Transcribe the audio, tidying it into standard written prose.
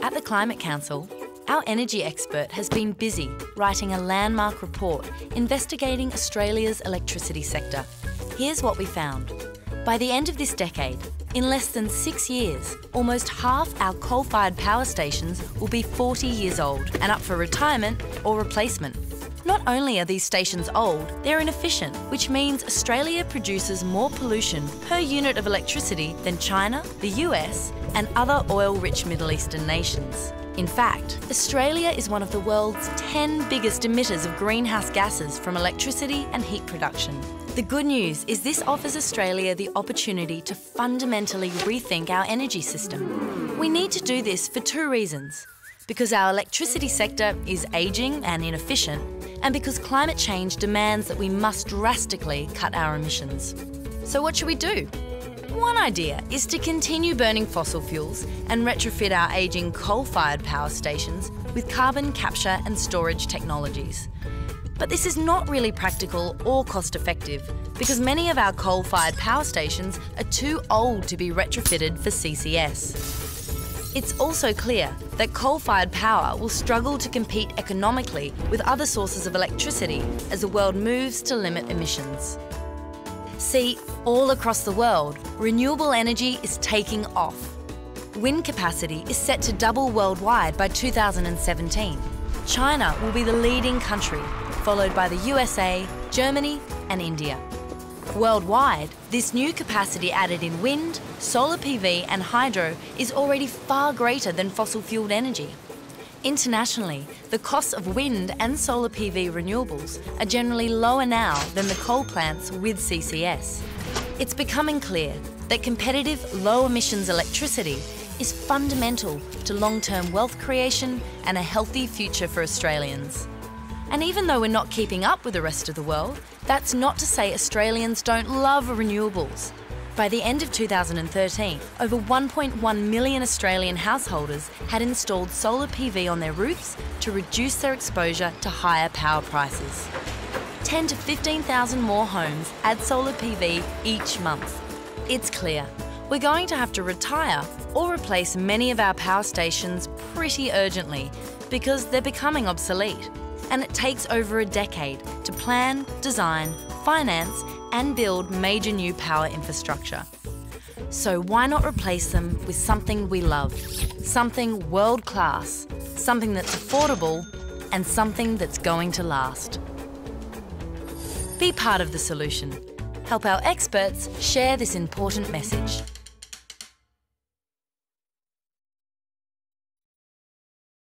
At the Climate Council, our energy expert has been busy writing a landmark report investigating Australia's electricity sector. Here's what we found. By the end of this decade, in less than 6 years, almost half our coal-fired power stations will be 40 years old and up for retirement or replacement. Not only are these stations old, they're inefficient, which means Australia produces more pollution per unit of electricity than China, the US, and other oil-rich Middle Eastern nations. In fact, Australia is one of the world's 10 biggest emitters of greenhouse gases from electricity and heat production. The good news is this offers Australia the opportunity to fundamentally rethink our energy system. We need to do this for 2 reasons. Because our electricity sector is ageing and inefficient, and because climate change demands that we must drastically cut our emissions. So what should we do? One idea is to continue burning fossil fuels and retrofit our ageing coal-fired power stations with carbon capture and storage technologies. But this is not really practical or cost-effective because many of our coal-fired power stations are too old to be retrofitted for CCS. It's also clear that coal-fired power will struggle to compete economically with other sources of electricity as the world moves to limit emissions. See, all across the world, renewable energy is taking off. Wind capacity is set to double worldwide by 2017. China will be the leading country, followed by the USA, Germany and India. Worldwide, this new capacity added in wind, solar PV and hydro is already far greater than fossil-fuelled energy. Internationally, the costs of wind and solar PV renewables are generally lower now than the coal plants with CCS. It's becoming clear that competitive, low-emissions electricity is fundamental to long-term wealth creation and a healthy future for Australians. And even though we're not keeping up with the rest of the world, that's not to say Australians don't love renewables. By the end of 2013, over 1.1 million Australian householders had installed solar PV on their roofs to reduce their exposure to higher power prices. 10 to 15,000 more homes add solar PV each month. It's clear, we're going to have to retire or replace many of our power stations pretty urgently because they're becoming obsolete. And it takes over a decade to plan, design, finance and build major new power infrastructure. So why not replace them with something we love, something world-class, something that's affordable and something that's going to last. Be part of the solution. Help our experts share this important message.